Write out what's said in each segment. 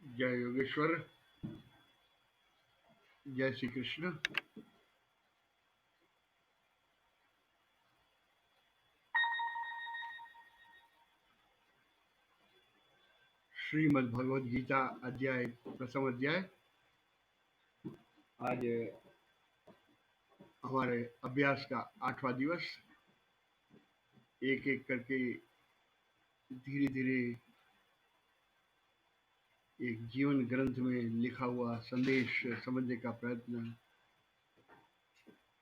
जय योगेश्वर, जय श्री कृष्ण। श्रीमद् भगवद गीता अध्याय प्रथम अध्याय। आज हमारे अभ्यास का 8वां दिवस। एक एक करके धीरे धीरे एक जीवन ग्रंथ में लिखा हुआ संदेश समझने का प्रयत्न।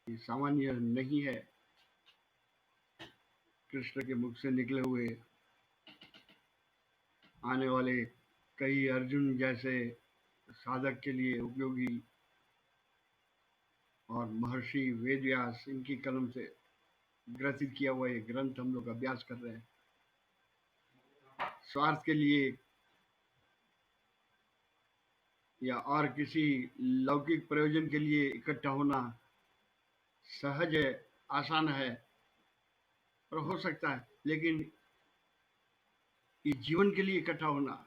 ये सामान्य नहीं है। कृष्ण के मुख से निकले हुए आने वाले कई अर्जुन जैसे साधक के लिए उपयोगी और महर्षि वेदव्यास इनकी कलम से ग्रथित किया हुआ ये ग्रंथ हम लोग अभ्यास कर रहे हैं। स्वार्थ के लिए या और किसी लौकिक प्रयोजन के लिए इकट्ठा होना सहज है, आसान है और हो सकता है, लेकिन ये जीवन के लिए इकट्ठा होना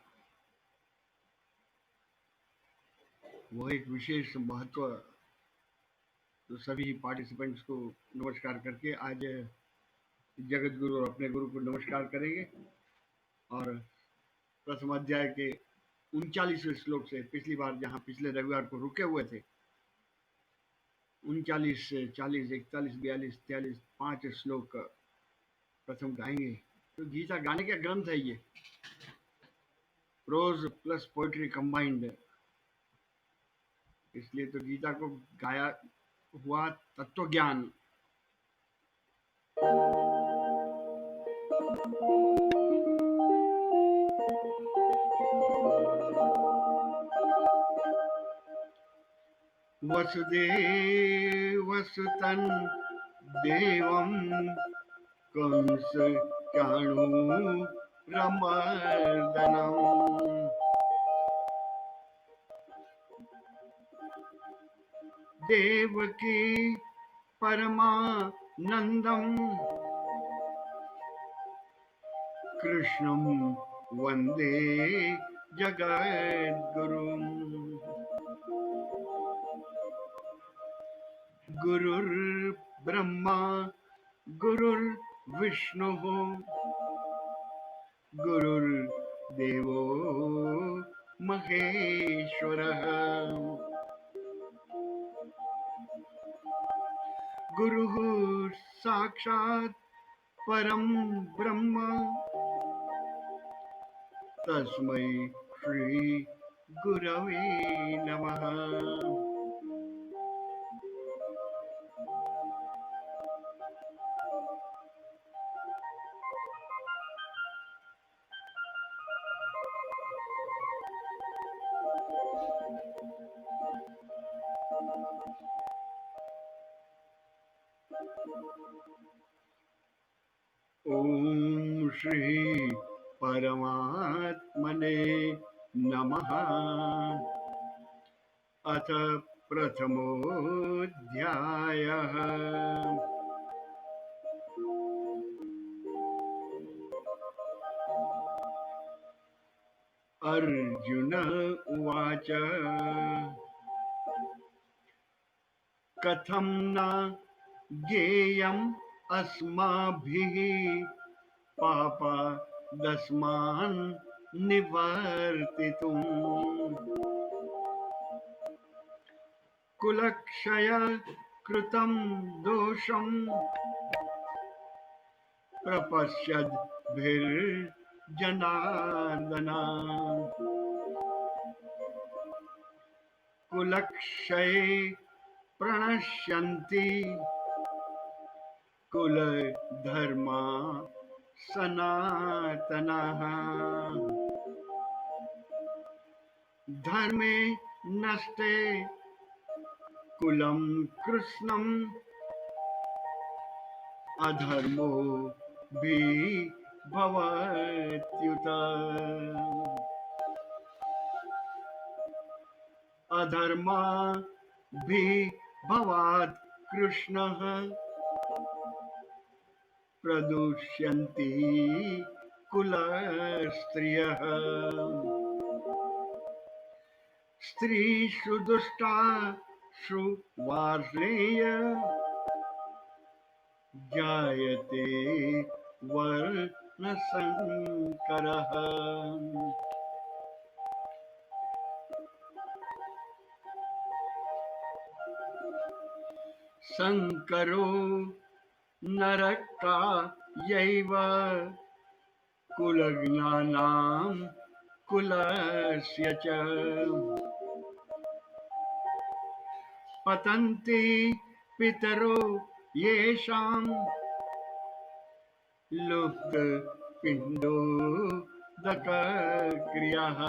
वो एक विशेष महत्व। तो सभी पार्टिसिपेंट्स को नमस्कार करके आज जगत गुरु और अपने गुरु को नमस्कार करेंगे और प्रथम अध्याय के 39वें श्लोक से पिछली बार जहाँ पिछले रविवार को रुके हुए थे 39 से 40, 41, 42, 43 5 श्लोक प्रथम गाएंगे। तो गीता गाने का ग्रंथ है ये, प्रोज प्लस पोएट्री कंबाइंड। इसलिए तो गीता को गाया हुआ तत्व ज्ञान। वसुदेवसुतं देवं कंस चाणूरमर्दनम् देवकी परमानंदं कृष्णं वंदे जगद्गुरुम्। गुरुर्ब्रह्मा गुरुर्विष्णुः गुरुर्देवो महेश्वरः। गुरुः साक्षात् परं ब्रह्म तस्मै श्री गुरवे नमः। ओम श्री परमात्मने नमः। अथ प्रथमोऽध्यायः। अर्जुन उवाच कथं न ज्ञेयम् अस्माभिः पापदस्मान् निवर्तितुम्। कुलक्षय कृतं दोषं प्रपश्यद्भिर्जनार्दन। कुलक्षये प्रणश्यन्ति कुलधर्मा सनातनः धर्मे नष्टे कुलं कृष्णम् अधर्मो भवत्युत अधर्मा भवात् कृष्णः प्रदुष्यन्ति कुलस्त्रियः स्त्रीषु दुष्टाषु वार्ष्णेय जायते वर्णसङ्करः संकरो नरकायैव कुलज्ञानां कुलस्य च पतन्ति पितरो येषां लुप्तपिण्डोदकक्रियः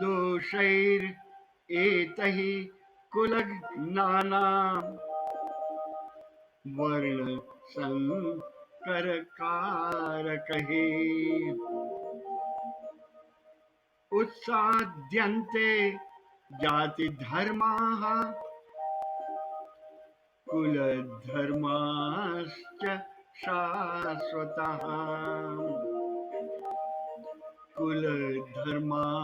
दोषैरेतैः कुलज्ञानां वर्णसंकरकारकैः उत्साद्यन्ते जातिधर्माः कुलधर्माश्च शाश्वतः कुलधर्माश्च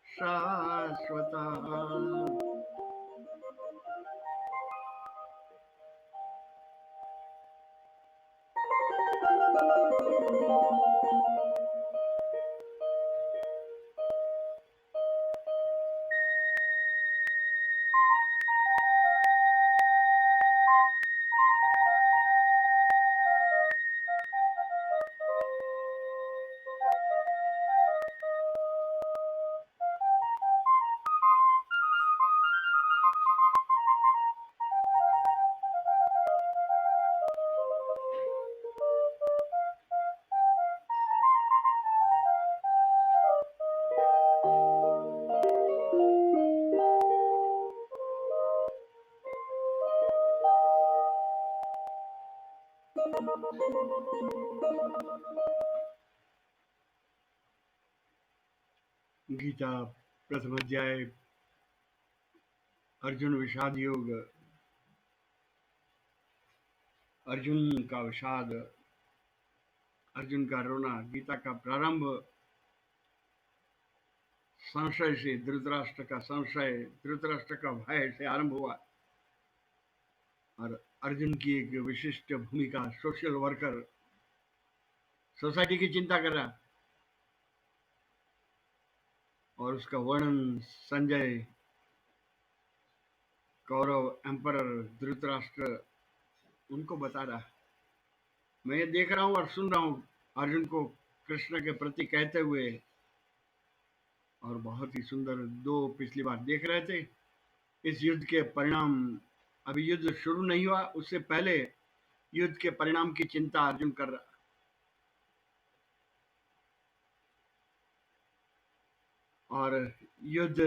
शाश्वतः गीता प्रथम अध्याय अर्जुन विषाद योग। अर्जुन का विषाद, अर्जुन का रोना। गीता का प्रारंभ संशय से, धृतराष्ट्र का संशय, धृतराष्ट्र का भय से आरंभ हुआ और अर्जुन की एक विशिष्ट भूमिका, सोशल वर्कर, सोसाइटी की चिंता कर रहा, और उसका वर्णन संजय, कौरव एम्परर धृतराष्ट्र उनको बता रहा। मैं ये देख रहा हूं और सुन रहा हूं अर्जुन को कृष्ण के प्रति कहते हुए, और बहुत ही सुंदर। दो पिछली बार देख रहे थे इस युद्ध के परिणाम। अभी युद्ध शुरू नहीं हुआ, उससे पहले युद्ध के परिणाम की चिंता अर्जुन कर रहा, और युद्ध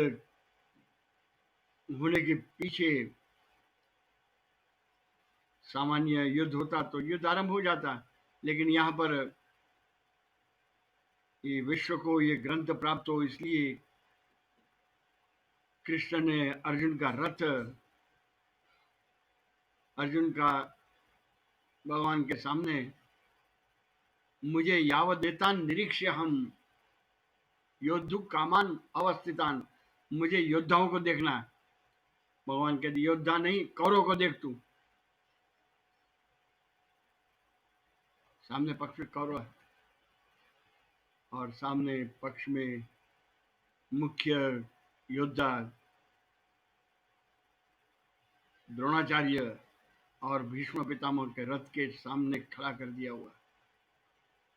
होने के पीछे सामान्य युद्ध होता तो युद्ध आरंभ हो जाता, लेकिन यहाँ पर ये विश्व को ये ग्रंथ प्राप्त हो, इसलिए कृष्ण ने अर्जुन का रथ, अर्जुन का भगवान के सामने, मुझे यावत देतान निरीक्ष्य हम योद्धु कामान अवस्थितान, मुझे योद्धाओं को देखना। भगवान कहते योद्धा नहीं, कौरव को देख तू। सामने पक्ष में कौरव है और सामने पक्ष में मुख्य योद्धा द्रोणाचार्य और भीष्म पितामह के रथ के सामने खड़ा कर दिया हुआ।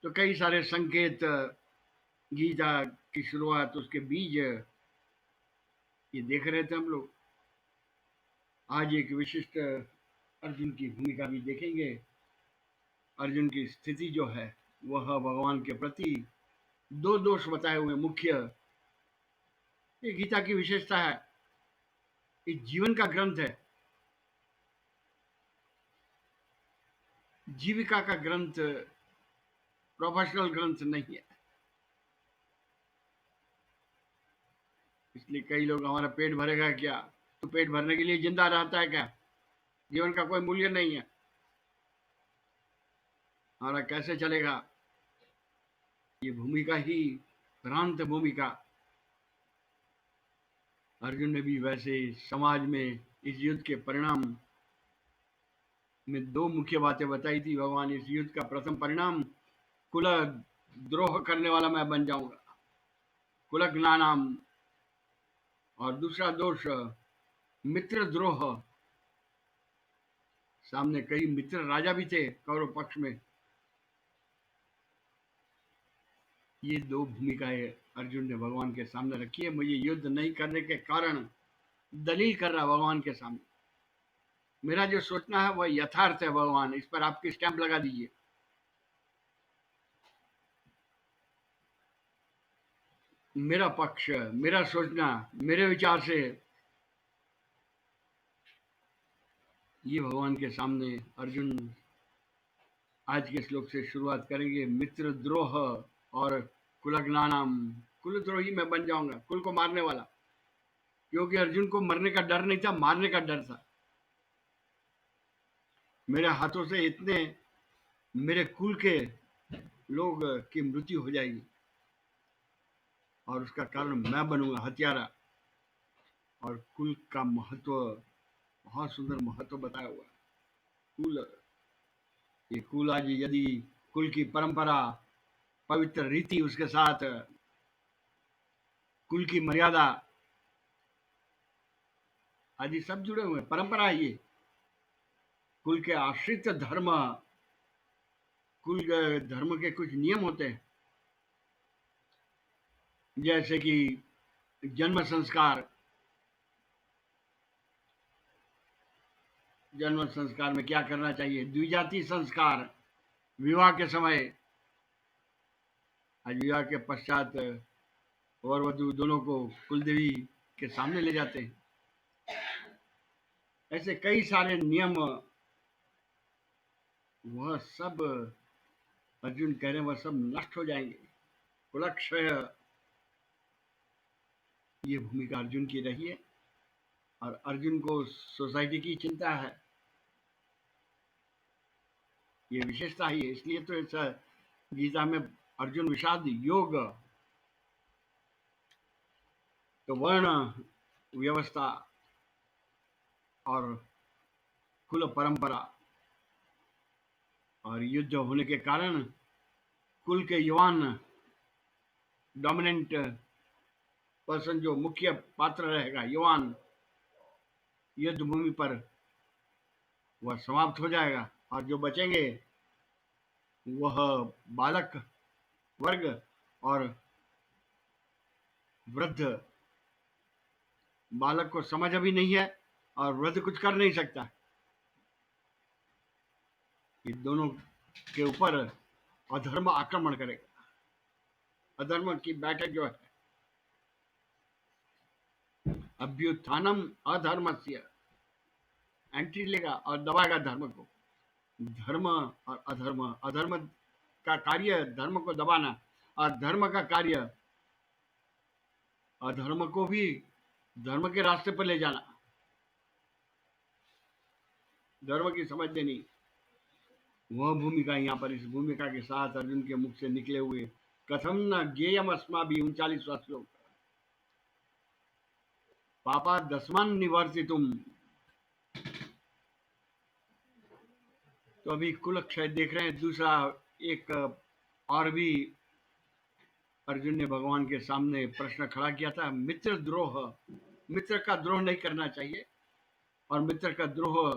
तो कई सारे संकेत, गीता की शुरुआत, उसके बीज ये देख रहे थे हम लोग। आज एक विशिष्ट अर्जुन की भूमिका भी देखेंगे। अर्जुन की स्थिति जो है वह भगवान के प्रति दो दोष बताए हुए मुख्य। ये गीता की विशेषता है, ये जीवन का ग्रंथ है, जीविका का ग्रंथ, प्रोफेशनल ग्रंथ नहीं है। इसलिए कई लोग हमारा पेट भरेगा क्या, तो पेट भरने के लिए जिंदा रहता है क्या? जीवन का कोई मूल्य नहीं है, हमारा कैसे चलेगा? ये भूमिका ही भ्रांत भूमिका। अर्जुन ने भी वैसे समाज में इस युद्ध के परिणाम में दो मुख्य बातें बताई थी भगवान। इस युद्ध का प्रथम परिणाम कुल द्रोह करने वाला मैं बन जाऊंगा, कुलज्ञानाम। और दूसरा दोष मित्र द्रोह। सामने कई मित्र राजा भी थे कौरव पक्ष में। ये दो भूमिकाएं अर्जुन ने भगवान के सामने रखी है। मुझे युद्ध नहीं करने के कारण दलील कर रहा भगवान के सामने। मेरा जो सोचना है वह यथार्थ है भगवान, इस पर आपकी स्टैंप लगा दीजिए। मेरा पक्ष, मेरा सोचना, मेरे विचार से ये भगवान के सामने अर्जुन आज के श्लोक से शुरुआत करेंगे। मित्र द्रोह और कुलज्ञानाम। कुलद्रोही मैं बन जाऊंगा, कुल को मारने वाला। क्योंकि अर्जुन को मरने का डर नहीं था, मारने का डर था। मेरे हाथों से इतने मेरे कुल के लोग की मृत्यु हो जाएगी और उसका कारण मैं बनूंगा हत्यारा। और कुल का महत्व, बहुत सुंदर महत्व बताया हुआ है। कुल, ये कुल आज यदि कुल की परंपरा, पवित्र रीति, उसके साथ कुल की मर्यादा आदि सब जुड़े हुए हैं। परंपरा है ये, कुल के आश्रित धर्म, कुल धर्म के कुछ नियम होते हैं, जैसे कि जन्म संस्कार। जन्म संस्कार में क्या करना चाहिए? द्विजाति संस्कार, विवाह के समय, आज विवाह के पश्चात वर वधु दोनों को कुलदेवी के सामने ले जाते हैं। ऐसे कई सारे नियम, वह सब अर्जुन कह रहे हैं वह सब नष्ट हो जाएंगे। कुलक्षय, ये भूमिका अर्जुन की रही है। और अर्जुन को सोसाइटी की चिंता है, ये विशेषता ही है। इसलिए तो इस गीता में अर्जुन विषाद योग, तो वर्ण व्यवस्था और कुल परंपरा और युद्ध होने के कारण कुल के युवान डोमिनेंट पर्सन, जो मुख्य पात्र रहेगा युवान युद्ध भूमि पर, वह समाप्त हो जाएगा। और जो बचेंगे वह बालक वर्ग और वृद्ध। बालक को समझ अभी नहीं है और वृद्ध कुछ कर नहीं सकता। ये दोनों के ऊपर अधर्म आक्रमण करेगा। अधर्म की बैठक जो है, अभ्युत्थानम अधर्मस्य, एंट्री लेगा और दबाएगा धर्म को। धर्म और अधर्म, अधर्म का कार्य धर्म को दबाना और धर्म का कार्य अधर्म को भी धर्म के रास्ते पर ले जाना। धर्म की समझ देनी, वह भूमिका यहाँ पर इस भूमिका के साथ अर्जुन के मुख से निकले हुए। कथम न ज्ञेयम अस्माभिः, 39वां श्लोक। पापा दस्मान निवर्तितुम। तो अभी कुलक्षय देख रहे हैं। दूसरा एक और भी अर्जुन ने भगवान के सामने प्रश्न खड़ा किया था, मित्र द्रोह। मित्र का द्रोह नहीं करना चाहिए। और मित्र का द्रोह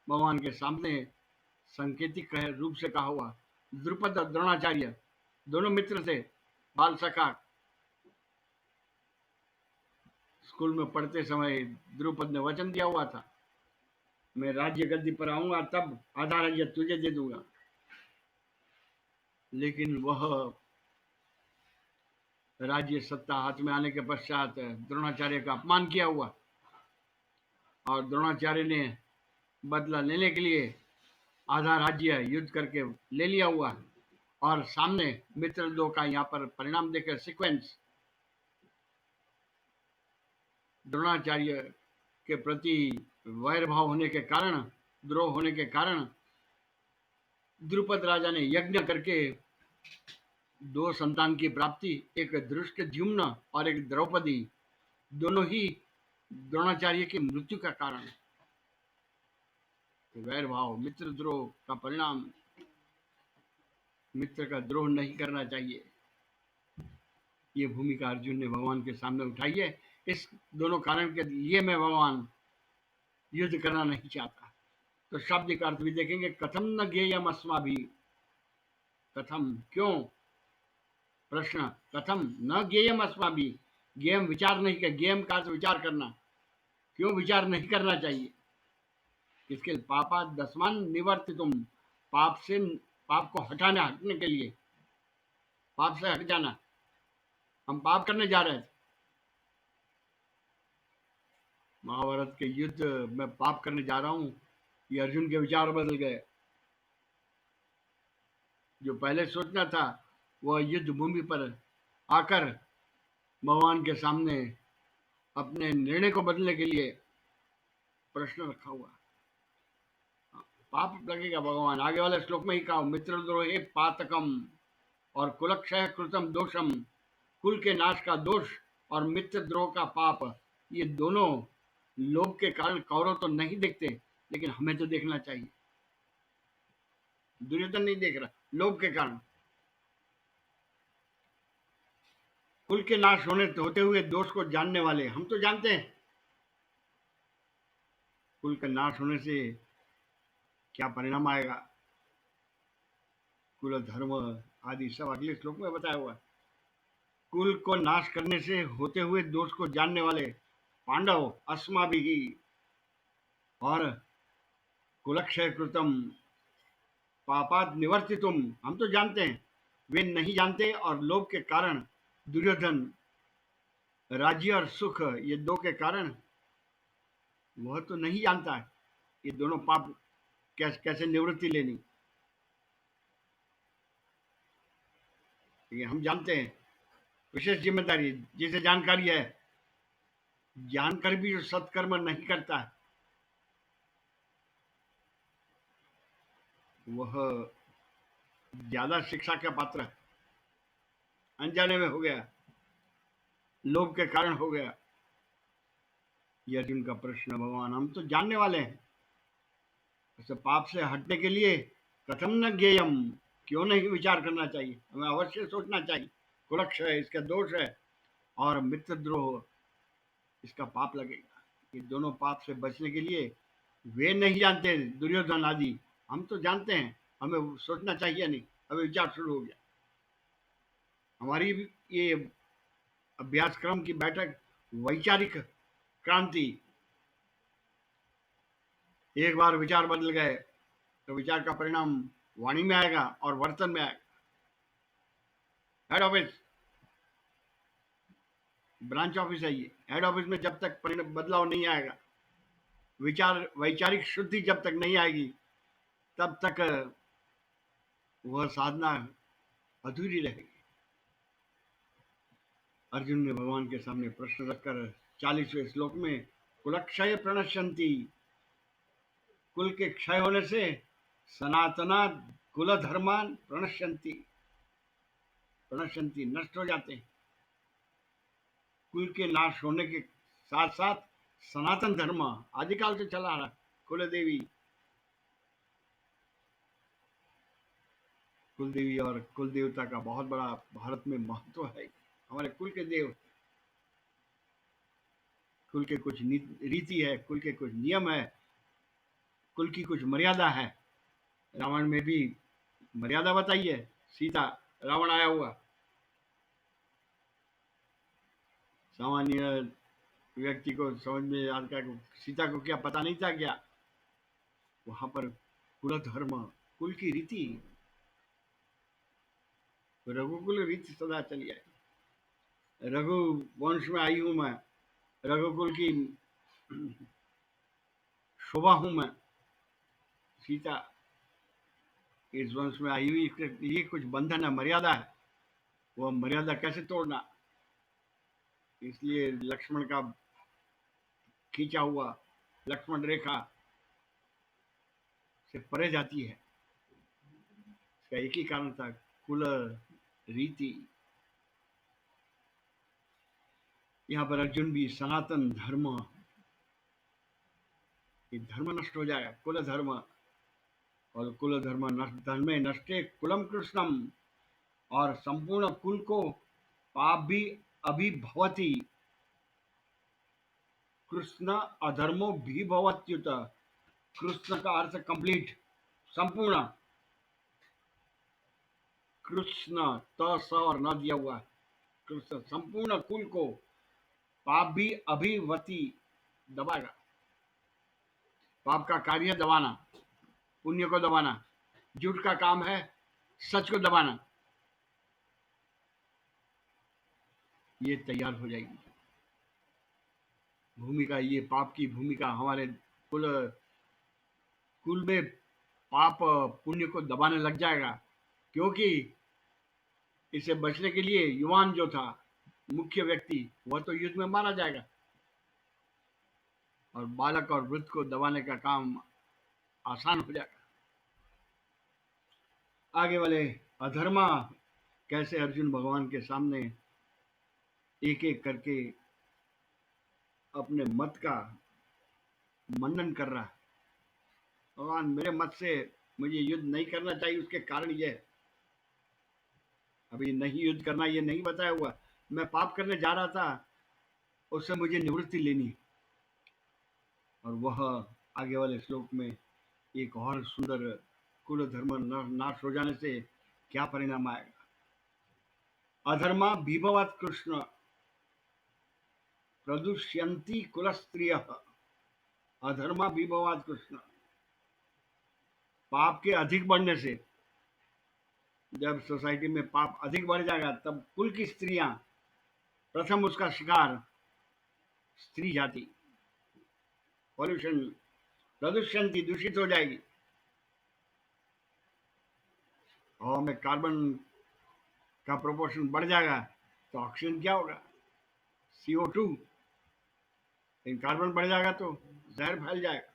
भगवान के सामने सांकेतिक रूप से कहा हुआ। द्रुपद और द्रोणाचार्य दोनों मित्र थे, बाल सखा। स्कूल में पढ़ते समय द्रुपद ने वचन दिया हुआ था मैं राज्य गद्दी पर आऊंगा तब आधा राज्य तुझे दे दूंगा। लेकिन वह राज्य सत्ता हाथ में आने के पश्चात द्रोणाचार्य का अपमान किया हुआ, और द्रोणाचार्य ने बदला लेने के लिए आधा राज्य युद्ध करके ले लिया हुआ। और सामने मित्र दो का यहाँ पर परिणाम देकर सीक्वेंस, द्रोणाचार्य के प्रति वैर भाव होने के कारण, द्रोह होने के कारण द्रुपद राजा ने यज्ञ करके दो संतान की प्राप्ति, एक धृष्टद्युम्न और एक द्रौपदी, दोनों ही द्रोणाचार्य की मृत्यु का कारण है। वैर भाव, मित्र द्रोह का परिणाम, मित्र का द्रोह नहीं करना चाहिए। ये भूमिका अर्जुन ने भगवान के सामने उठाई है। इस दोनों कारण के लिए मैं भगवान युद्ध करना नहीं चाहता। तो शाब्दिक अर्थ भी देखेंगे। कथम न ज्ञेयम अस्माभि, कथम क्यों, प्रश्न, कथम न ज्ञेयम अस्माभि, ज्ञेयम विचार नहीं कर, ज्ञेयम का अर्थ विचार करना, क्यों विचार नहीं करना चाहिए, किसके, पापा दसमान निवर्तितुम, पाप से, पाप को हटाना, हटने के लिए, पाप से हट जाना। हम पाप करने जा रहे थे, महाभारत के युद्ध में पाप करने जा रहा हूं, ये अर्जुन के विचार बदल गए। जो पहले सोचना था वह युद्ध भूमि पर आकर भगवान के सामने अपने निर्णय को बदलने के लिए प्रश्न रखा हुआ। पाप लगेगा भगवान, आगे वाले श्लोक में ही कहा, मित्रद्रोहे पातकम और कुलक्षय कृतम दोषम, कुल के नाश का दोष और मित्रद्रोह का पाप, ये दोनों लोभ के कारण कौरव तो नहीं देखते, लेकिन हमें तो देखना चाहिए। दुर्योधन नहीं देख रहा, लोभ के कारण। कुल के नाश होते हुए दोष को जानने वाले, हम तो जानते हैं कुल का नाश होने से क्या परिणाम आएगा, कुल धर्म आदि सब अगले श्लोक में बताया हुआ है। कुल को नाश करने से होते हुए दोष को जानने वाले पांडव अस्माभिः और कुलक्षय कृतम पापात निवर्तितुम, हम तो जानते हैं, वे नहीं जानते, और लोभ के कारण दुर्योधन, राज्य और सुख, ये दो के कारण वह तो नहीं जानता है ये दोनों पाप कैसे निवृत्ति लेनी। ये हम जानते हैं, विशेष जिम्मेदारी, जिसे जानकारी है, जानकर भी जो सत्कर्म नहीं करता है वह ज्यादा शिक्षा का पात्र है। अनजाने में हो गया, लोभ के कारण हो गया। ये अर्जुन का प्रश्न, भगवान हम तो जानने वाले हैं, ऐसे पाप से हटने के लिए कथम न ज्ञेयम, क्यों नहीं विचार करना चाहिए, हमें अवश्य सोचना चाहिए। कुलक्षय इसका दोष है, और मित्रद्रोह इसका पाप लगेगा। ये दोनों पाप से बचने के लिए वे नहीं जानते, दुर्योधन आदि, हम तो जानते हैं, हमें सोचना चाहिए नहीं, हमें विचार शुरू हो गया। हमारी ये अभ्यास क्रम की बैठक वैचारिक क्रांति, एक बार विचार बदल गए तो विचार का परिणाम वाणी में आएगा और वर्तन में आएगा। हेड ऑफिस, ब्रांच ऑफिस है ये, हेड ऑफिस में जब तक बदलाव नहीं आएगा, विचार वैचारिक शुद्धि जब तक नहीं आएगी, तब तक वह साधना अधूरी रहेगी। अर्जुन ने भगवान के सामने प्रश्न रखकर 40वें श्लोक में, कुलक्षय प्रणश्यंती, कुल के क्षय होने से सनातना कुल धर्मान प्रणश्यंती, प्रणश्यंती नष्ट हो जाते हैं। कुल के नाश होने के साथ साथ सनातन धर्म आदिकाल से चला आ रहा, कुल देवी, कुल देवी और कुल देवता का बहुत बड़ा भारत में महत्व है। हमारे कुल के देव, कुल के कुछ रीति है, कुल के कुछ नियम है, कुल की कुछ मर्यादा है। रावण में भी मर्यादा बताई है, सीता, रावण आया हुआ, सामान्य व्यक्ति को समझ में आता है, सीता को क्या पता नहीं था क्या वहां पर कुल धर्म, कुल की रीति, रघुकुल रीति सदा चली आई। रघु वंश में आई हूं मैं, रघुकुल की शोभा हूं मैं। सीता इस वंश में आई हुई, इसके लिए कुछ बंधन है, मर्यादा है, वो मर्यादा कैसे तोड़ना, इसलिए लक्ष्मण का खींचा हुआ लक्ष्मण रेखा से परे जाती है। इसका एक ही कारण था, कुल रीति। यहाँ पर अर्जुन भी सनातन धर्म, ये धर्म नष्ट हो जाएगा, कुल धर्म, और कुल धर्म धर्मे नष्टे कुलम कृष्णम, और संपूर्ण कुल को पाप भी अभिभवती, कृष्ण अधर्मो भी भवत्युत। कृष्ण का अर्थ कंप्लीट, संपूर्ण, कृष्ण त स और न दिया हुआ है, कृष्ण संपूर्ण कुल को पाप भी अभिवती, दबाएगा। पाप का कार्य दबाना, पुण्य को दबाना, झूठ का काम है सच को दबाना, ये तैयार हो जाएगी भूमिका। ये पाप की भूमिका हमारे कुल कुल में पाप पुण्य को दबाने लग जाएगा, क्योंकि इसे बचने के लिए युवान जो था, मुख्य व्यक्ति, वह तो युद्ध में मारा जाएगा, और बालक और वृद्ध को दबाने का काम आसान हो जाएगा। आगे वाले अधर्मा कैसे अर्जुन भगवान के सामने एक एक करके अपने मत का मनन कर रहा है। भगवान, मेरे मत से मुझे युद्ध नहीं करना चाहिए, उसके कारण यह है, अभी नहीं युद्ध करना ये नहीं बताया हुआ, मैं पाप करने जा रहा था, उससे मुझे निवृत्ति लेनी। और वह आगे वाले श्लोक में एक और सुंदर, कुल धर्म नाश हो जाने से क्या परिणाम आएगा। अधर्मा विभवात कृष्ण प्रदुष्यंती कुल स्त्रिय, अधर्मा विभवात कृष्ण, पाप के अधिक बढ़ने से, जब सोसाइटी में पाप अधिक बढ़ जाएगा तब कुल की स्त्रियां, प्रथम उसका शिकार स्त्री जाति, पॉल्यूशन, प्रदूषण, दूषित हो जाएगी। हवा में कार्बन का प्रोपोर्शन बढ़ जाएगा तो ऑक्सीजन क्या होगा, CO2। लेकिन कार्बन बढ़ जाएगा तो जहर फैल जाएगा।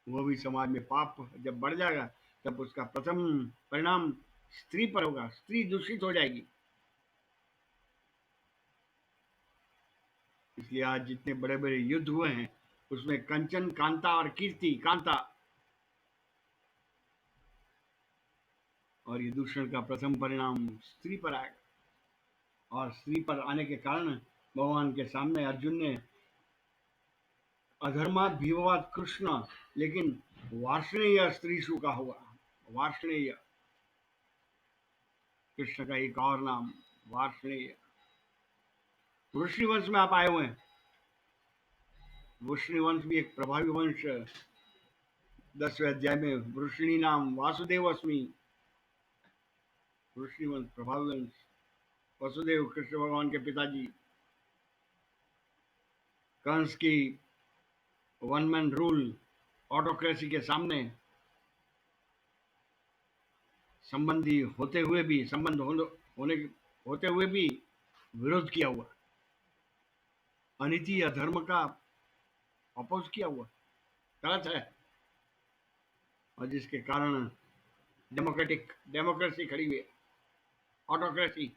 वो भी समाज में पाप जब बढ़ जाएगा तब उसका प्रथम परिणाम स्त्री पर होगा, स्त्री दूषित हो जाएगी। इसलिए आज जितने बड़े बड़े युद्ध हुए हैं उसमें कंचन कांता और कीर्ति कांता, और ये दूषण का प्रथम परिणाम स्त्री पर आएगा। और स्त्री पर आने के कारण भगवान के सामने अर्जुन ने अधर्मा भीववाद कृष्ण, लेकिन वार्ष्णेय स्त्रीशु का हुआ, वार्ष्णेय, कृष्ण का एक और नाम वार्ष्णेय। वृष्णिवंश में आप आए हुए हैं, वृष्णिवंश भी एक प्रभावी वंश, 10वें अध्याय में वृष्णि नाम वासुदेव अस्मि, वृष्णिवंश प्रभावी वंश, वसुदेव कृष्ण भगवान के पिताजी। कंस की वन मैन रूल, ऑटोक्रेसी के सामने संबंधी होते हुए भी, संबंध होने होते हुए भी विरोध किया हुआ, अनीति अधर्म का अपोज किया हुआ, गलत है, और जिसके कारण डेमोक्रेसी खड़ी हुई है, ऑटोक्रेसी।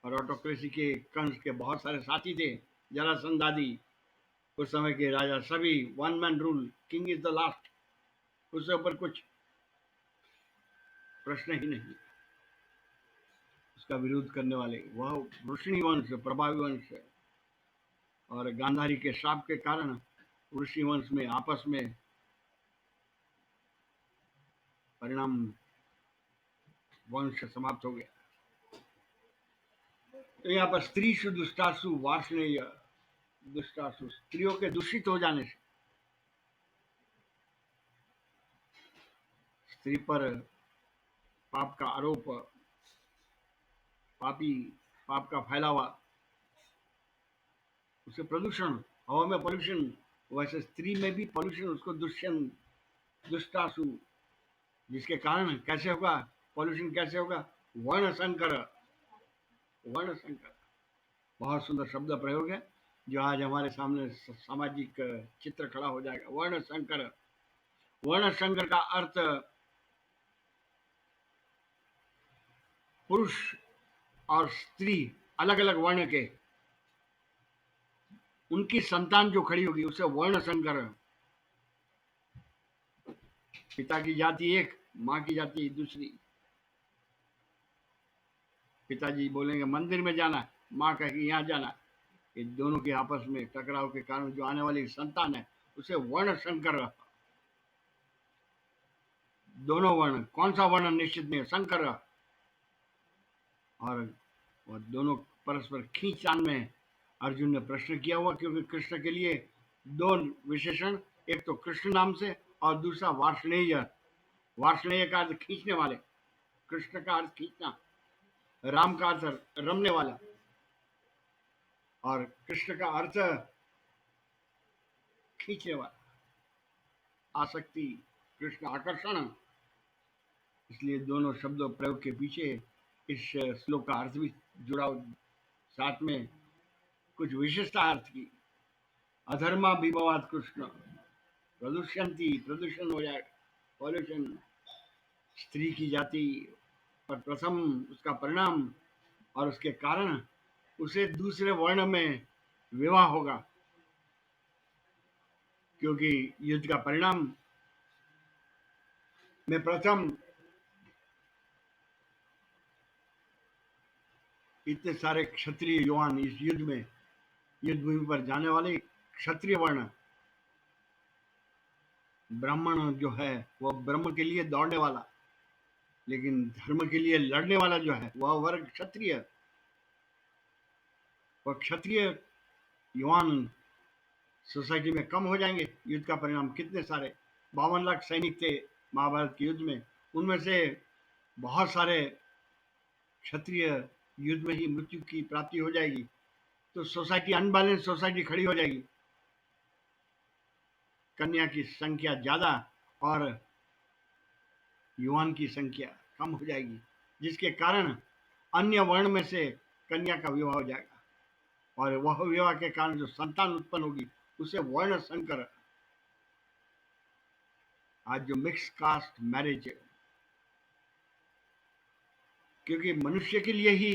और ऑटोक्रेसी के कंस के बहुत सारे साथी थे, जरासंध आदि, उस समय के राजा सभी, one man rule, king is the last, उससे ऊपर कुछ प्रश्न ही नहीं। उसका विरोध करने वाले वह वृष्णि वंश, प्रभावी वंश है। और गांधारी के श्राप के कारण वृष्णि वंश में आपस में परिणाम, वंश समाप्त हो गया। तो यहाँ पर स्त्रीशु दुष्टासु वार्ष्णेय, दुष्टासु स्त्रियों के दूषित हो जाने से, स्त्री पर पाप का आरोप, पापी पाप का फैलावा, उसे प्रदूषण, हवा में पॉल्यूशन, वैसे स्त्री में भी पॉल्यूशन, उसको दुष्यंत, दुष्टासु, जिसके कारण कैसे होगा पॉल्यूशन, कैसे होगा? वर्ण संकर, वर्ण संकर, बहुत सुंदर शब्द प्रयोग है जो आज हमारे सामने सामाजिक चित्र खड़ा हो जाएगा। वर्ण संकर, वर्ण संकर का अर्थ पुरुष और स्त्री, अलग अलग वर्ण के, उनकी संतान जो खड़ी होगी उसे वर्ण संकर। पिता की जाति एक, माँ की जाति दूसरी। पिताजी बोलेंगे मंदिर में जाना, माँ कहेगी यहाँ जाना। ये दोनों के आपस में टकराव के कारण जो आने वाली संतान है उसे वर्ण संकर। दोनों वर्ण, कौन सा वर्ण निश्चित नहीं, संकर। और वह दोनों परस्पर खींचतान में अर्जुन ने प्रश्न किया हुआ, क्योंकि कृष्ण के लिए दो विशेषण, एक तो कृष्ण नाम से और दूसरा वार्ष्णेय। वार्ष्णेय का अर्थ खींचने वाले, कृष्ण का अर्थ खींचना, राम का अर्थ रमने वाला, और कृष्ण का अर्थ खींचने वाला, आसक्ति, कृष्ण आकर्षण। इसलिए दोनों शब्दों प्रयोग के पीछे इस श्लोक का अर्थ भी जुड़ा, साथ में कुछ विशेषता अर्थ की। अधर्मा विभवात कृष्ण प्रदूषंती, प्रदूषण हो जाएगा, पॉल्यूशन। स्त्री की जाति पर प्रथम उसका परिणाम और उसके कारण उसे दूसरे वर्ण में विवाह होगा, क्योंकि युद्ध का परिणाम में प्रथम इतने सारे क्षत्रिय युवान इस युद्ध में, युद्ध भूमि पर जाने वाले क्षत्रिय वर्ण, ब्राह्मण जो है वह ब्रह्म के लिए दौड़ने वाला, लेकिन धर्म के लिए लड़ने वाला जो है वह वर्ग क्षत्रिय। वह क्षत्रिय युवान सोसाइटी में कम हो जाएंगे। युद्ध का परिणाम कितने सारे 52 लाख सैनिक थे महाभारत के युद्ध में, उनमें से बहुत सारे क्षत्रिय युद्ध में ही मृत्यु की प्राप्ति हो जाएगी। तो सोसाइटी अनबैलेंस सोसाइटी खड़ी हो जाएगी। कन्या की संख्या ज्यादा और युवान की संख्या कम हो जाएगी, जिसके कारण अन्य वर्ण में से कन्या का विवाह हो जाएगा, और वह विवाह के कारण जो संतान उत्पन्न होगी उसे वर्ण संकर। आज जो मिक्स कास्ट मैरिज है, क्योंकि मनुष्य के लिए ही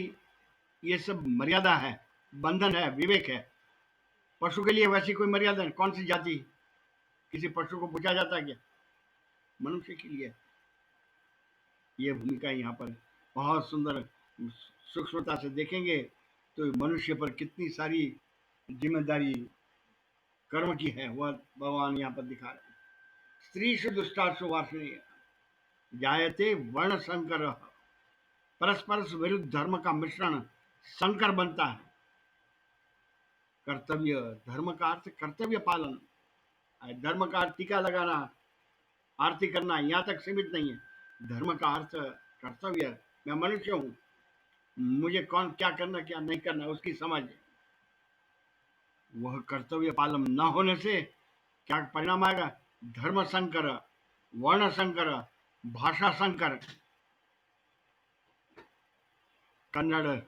ये सब मर्यादा है, बंधन है, विवेक है। पशु के लिए वैसी कोई मर्यादा नहीं। कौन सी जाति किसी पशु को पूछा जाता है क्या? मनुष्य के लिए ये भूमिका यहाँ पर बहुत सुंदर सूक्ष्मता से देखेंगे तो मनुष्य पर कितनी सारी जिम्मेदारी कर्म की है वह भगवान यहाँ पर दिखा रहे हैं। स्त्रीषु दुष्टासु वार्ष्णेय जायते वर्ण संकर, परस्पर विरुद्ध धर्म का मिश्रण संकर बनता है। कर्तव्य, धर्म का अर्थ कर्तव्य पालन, धर्म का अर्थ टीका लगाना, आरती करना, यहाँ तक सीमित नहीं है। धर्म का अर्थ कर्तव्य, मैं मनुष्य हूँ, मुझे कौन क्या करना क्या नहीं करना उसकी समझ। वह कर्तव्य पालन न होने से क्या परिणाम आएगा? धर्म संकर, वर्ण संकर, भाषा संकर। कन्नड़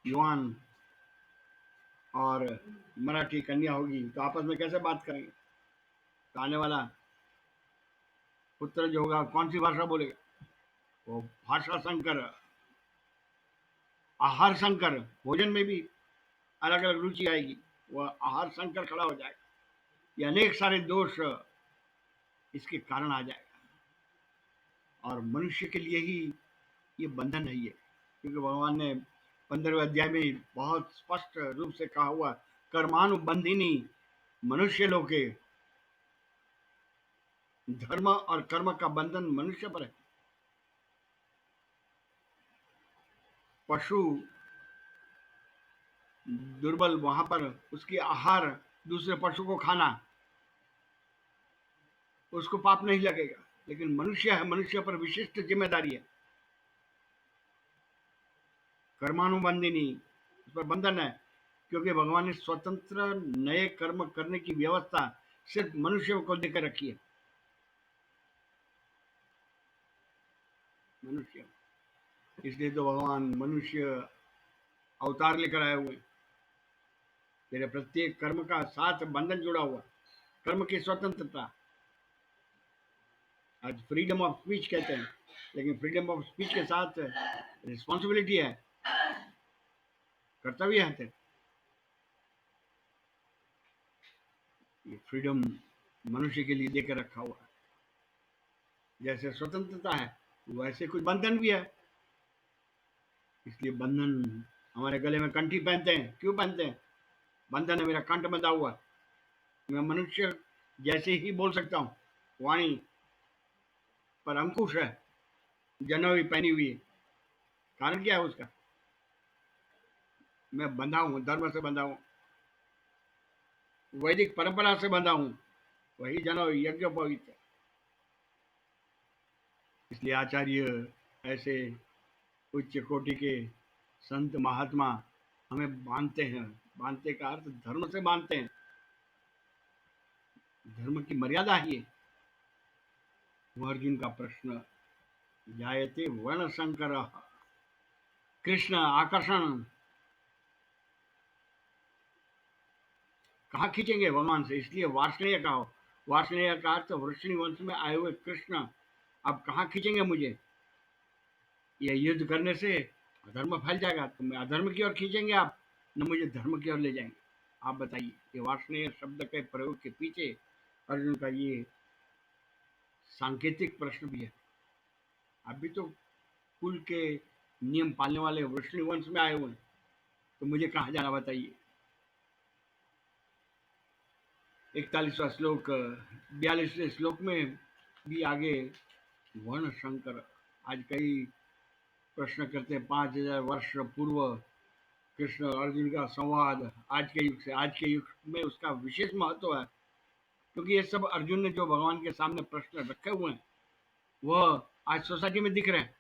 युवान और मराठी कन्या होगी तो आपस में कैसे बात करेंगे? तो आने वाला पुत्र जो होगा कौन सी भाषा बोलेगा? वो भाषा संकर। आहार संकर, भोजन में भी अलग अलग रुचि आएगी, वह आहार संकर खड़ा हो जाएगा। ये अनेक सारे दोष इसके कारण आ जाएगा, और मनुष्य के लिए ही ये बंधन है ये, क्योंकि भगवान ने 15वें अध्याय में बहुत स्पष्ट रूप से कहा हुआ, कर्मानुबंधिनी मनुष्य लोके, धर्म और कर्म का बंधन मनुष्य पर है। पशु दुर्बल, वहां पर उसकी आहार दूसरे पशु को खाना, उसको पाप नहीं लगेगा, लेकिन मनुष्य है, मनुष्य पर विशिष्ट जिम्मेदारी है, कर्मानुबंधिनी, उस पर बंधन है, क्योंकि भगवान ने स्वतंत्र नए कर्म करने की व्यवस्था सिर्फ मनुष्य को देकर रखी है। मनुष्य, इसलिए तो भगवान मनुष्य अवतार लेकर आए हुए। तेरे प्रत्येक कर्म का साथ बंधन जुड़ा हुआ, कर्म की स्वतंत्रता। आज फ्रीडम ऑफ स्पीच कहते हैं, लेकिन फ्रीडम ऑफ स्पीच के साथ रिस्पॉन्सिबिलिटी है, कर्तव्य है। ये फ्रीडम मनुष्य के लिए देकर रखा हुआ है। जैसे स्वतंत्रता है वैसे कुछ बंधन भी है, इसलिए बंधन। हमारे गले में कंठी पहनते हैं, क्यों पहनते हैं? बंधन है, मेरा कंठ बंधा हुआ। मैं मनुष्य जैसे ही बोल सकता हूँ, वाणी पर अंकुश है, जनोई पहनी हुई है। कारण क्या है उसका? मैं बंधा हूँ, धर्म से बंधा हूँ, वैदिक परंपरा से बंधा हूँ, वही जनोई यज्ञोपवीत है। इसलिए आचार्य, ऐसे उच्च कोटि के संत महात्मा हमें बांधते हैं। बांधते का अर्थ धर्म से बांधते हैं, धर्म की मर्यादा ही है। वो अर्जुन का प्रश्न, जायते वर्ण संकर, कृष्ण आकर्षण, कहाँ खींचेंगे भगवान से? इसलिए वार्ष्णेय का हो, वार्ष्णेय का अर्थ वृष्णि वंश में आए हुए कृष्ण। अब कहाँ खींचेंगे मुझे? ये युद्ध करने से अधर्म फैल जाएगा, तो मैं अधर्म की ओर खींचेंगे आप, न मुझे धर्म की ओर ले जाएंगे। आप बताइए, ये वार्ष्णेय शब्द के प्रयोग के पीछे अर्जुन का ये सांकेतिक प्रश्न भी है। आप भी तो कुल के नियम पालने वाले वृष्णि वंश में आए हुए हैं, तो मुझे कहाँ जाना बताइए। 41वां श्लोक, 42वें श्लोक में भी आगे वर्ण शंकर। आज कई प्रश्न करते हैं, 5000 वर्ष पूर्व कृष्ण और अर्जुन का संवाद आज के युग से, आज के युग में उसका विशेष महत्व है, क्योंकि ये सब अर्जुन ने जो भगवान के सामने प्रश्न रखे हुए हैं, वह आज सोसाइटी में दिख रहे हैं।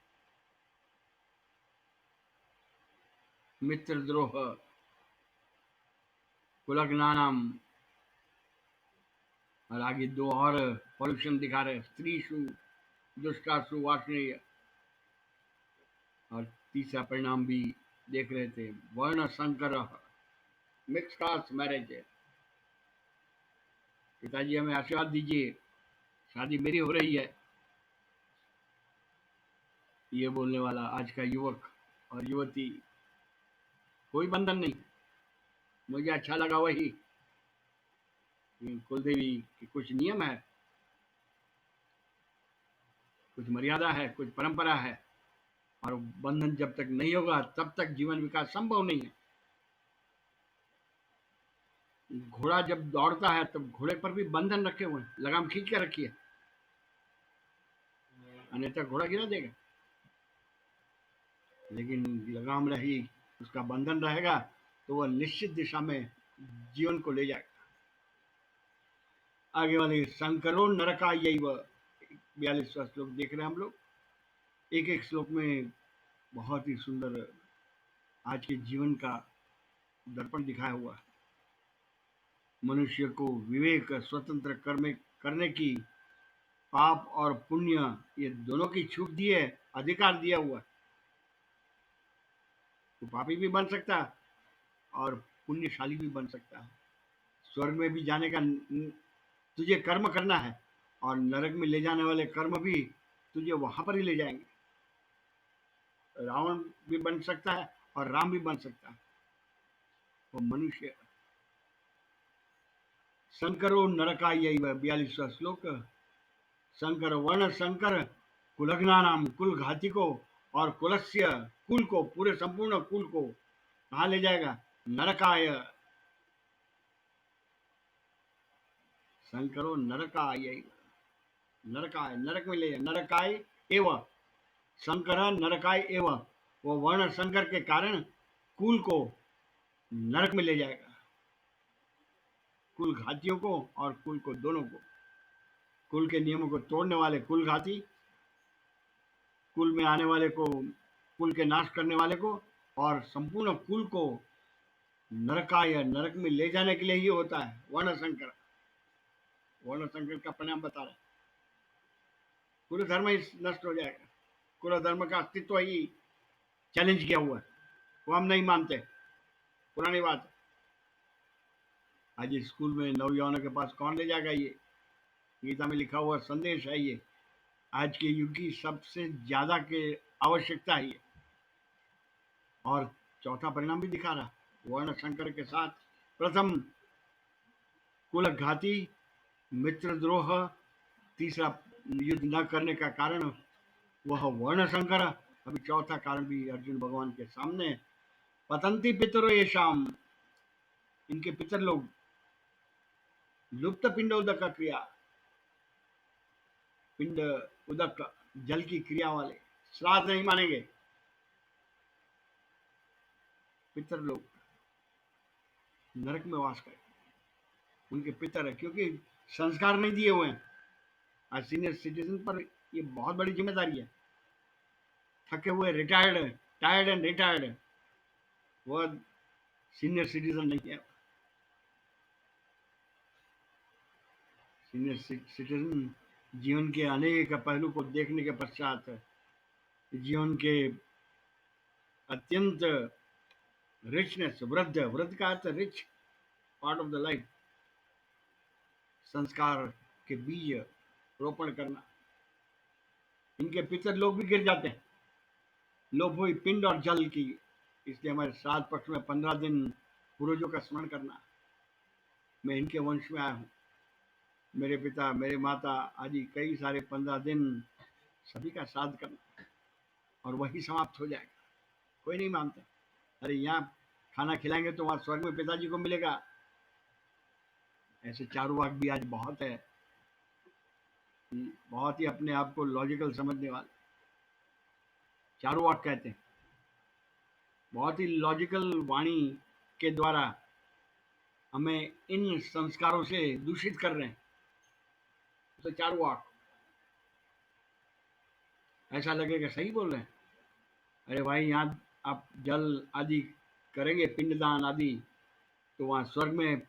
मित्रद्रोह, कुलज्ञानम, और आगे दो और पॉल्यूशन दिखा रहे हैं, स्त्रीषु दुष्टासु वार्ष्णेय, और तीसरा परिणाम भी देख रहे थे, वर्ण संकर, मिक्स कास्ट मैरिज है। पिताजी हमें आशीर्वाद दीजिए, शादी मेरी हो रही है। ये बोलने वाला आज का युवक और युवती, कोई बंधन नहीं, मुझे अच्छा लगा वही। कुलदेवी के कुछ नियम है, कुछ मर्यादा है, कुछ परंपरा है, और बंधन जब तक नहीं होगा तब तक जीवन विकास संभव नहीं है। घोड़ा जब दौड़ता है तब घोड़े पर भी बंधन रखे हुए हैं, लगाम खींच के रखी है, अन्यथा घोड़ा गिरा देगा। लेकिन लगाम रही, उसका बंधन रहेगा, तो वह निश्चित दिशा में जीवन को ले जाएगा। आगे वाले संकरो नरका यही, वह 42वां श्लोक देख रहे हैं हम लोग। एक एक श्लोक में बहुत ही सुंदर आज के जीवन का दर्पण दिखाया हुआ है। मनुष्य को विवेक, स्वतंत्र कर्म करने की, पाप और पुण्य ये दोनों की छूट दी है, अधिकार दिया हुआ है। तो पापी भी बन सकता है और पुण्यशाली भी बन सकता है। स्वर्ग में भी जाने का तुझे कर्म करना है, और नरक में ले जाने वाले कर्म भी तुझे वहां पर ही ले जाएंगे। रावण भी बन सकता है और राम भी बन सकता है, वो मनुष्य। शंकरो नरकाय, 42वां श्लोक। शंकर वर्ण संकर, कुलग्ना नाम, कुल घाती को, और कुलस्य, कुल को, पूरे संपूर्ण कुल को कहा ले जाएगा? नरकाय। शंकरो नरकाय, नरकाय, नरक में ले, नरकाय एवं, शंकर नरकाय एवं, वो वर्ण संकर के कारण कुल को नरक में ले जाएगा, कुल घातियों को और कुल को, दोनों को। कुल के नियमों को तोड़ने वाले कुलघाती, कुल में आने वाले को, कुल के नाश करने वाले को, और संपूर्ण कुल को नरका या नरक में ले जाने के लिए ही होता है वर्ण संकर। वर्ण संकर का परिणाम बता रहा है, कुल धर्म ही नष्ट हो जाएगा। कुल धर्म का अस्तित्व ही चैलेंज किया हुआ है, वो हम नहीं मानते, पुरानी बात है। आज स्कूल में नौजवानों के पास कौन ले जाएगा? ये गीता में लिखा हुआ संदेश है, ये आज के युग की सबसे ज्यादा के आवश्यकता है ये। और चौथा परिणाम भी दिखा रहा, वर्ण संकर के साथ प्रथम कुलघाती, मित्रद्रोह, तीसरा युद्ध न करने का कारण वह वर्ण संकर, अभी चौथा कारण भी अर्जुन भगवान के सामने, पतंती पितरो ये शाम, इनके पितर लोग लुप्त पिंडोदक क्रिया, पिंड उदक जल की क्रिया वाले श्राद्ध नहीं मानेंगे पितर लोग, नरक में वास करें। उनके पितर है क्योंकि संस्कार नहीं दिए हुए हैं। आज सीनियर सिटीजन पर ये बहुत बड़ी जिम्मेदारी है। थके हुए रिटायर्ड, टायर्ड एंड रिटायर्ड, वो सीनियर सिटीजन नहीं है। सीनियर सिटीजन जीवन के अनेक पहलू को देखने के पश्चात जीवन के अत्यंत रिचनेस, वृद्ध का अर्थ rich part of the life, संस्कार के बीज रोपण करना। इनके पितर लोग भी गिर जाते हैं लोभ हुई पिंड और जल की, इसलिए हमारे श्राद्ध पक्ष में 15 दिन पूर्वजों का स्मरण करना। मैं इनके वंश में आया हूँ, मेरे पिता, मेरे माता आदि कई सारे 15 दिन सभी का श्राद्ध करना, और वही समाप्त हो जाएगा। कोई नहीं मानता, अरे यहाँ खाना खिलाएंगे तो वहां स्वर्ग में पिताजी को मिलेगा। ऐसे चारुवाक भी आज बहुत है, बहुत ही अपने आप को लॉजिकल समझने वाले चारुवाक कहते हैं। बहुत ही लॉजिकल वाणी के द्वारा हमें इन संस्कारों से दूषित कर रहे हैं, तो चारुवाक। ऐसा लगेगा सही बोल रहे हैं, अरे भाई यहाँ आप जल आदि करेंगे, पिंडदान आदि, तो वहाँ स्वर्ग में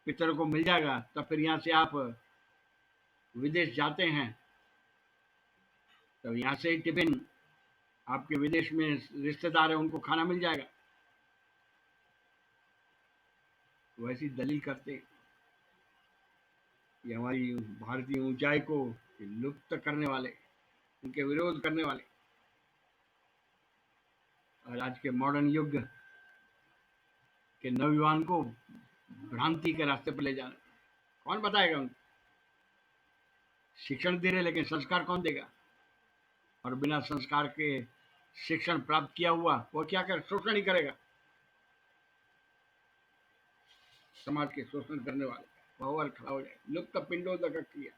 पितर को मिल जाएगा। तब फिर यहाँ से आप विदेश जाते हैं, तब यहाँ से ही टिफिन, आपके विदेश में रिश्तेदार है उनको खाना मिल जाएगा। वैसी दलील करते, ये हमारी भारतीय ऊंचाई को लुप्त करने वाले, उनके विरोध करने वाले, और आज के मॉडर्न युग के नवयुवान को भ्रांति के रास्ते पर ले जाना। कौन बताएगा उनको? शिक्षण दे रहे लेकिन संस्कार कौन देगा? और बिना संस्कार के शिक्षण प्राप्त किया हुआ वो क्या कर, शोषण ही करेगा। समाज के शोषण करने वाले बहुवर खड़ा हो जाए। लुप्त पिंडोदक क्रिया,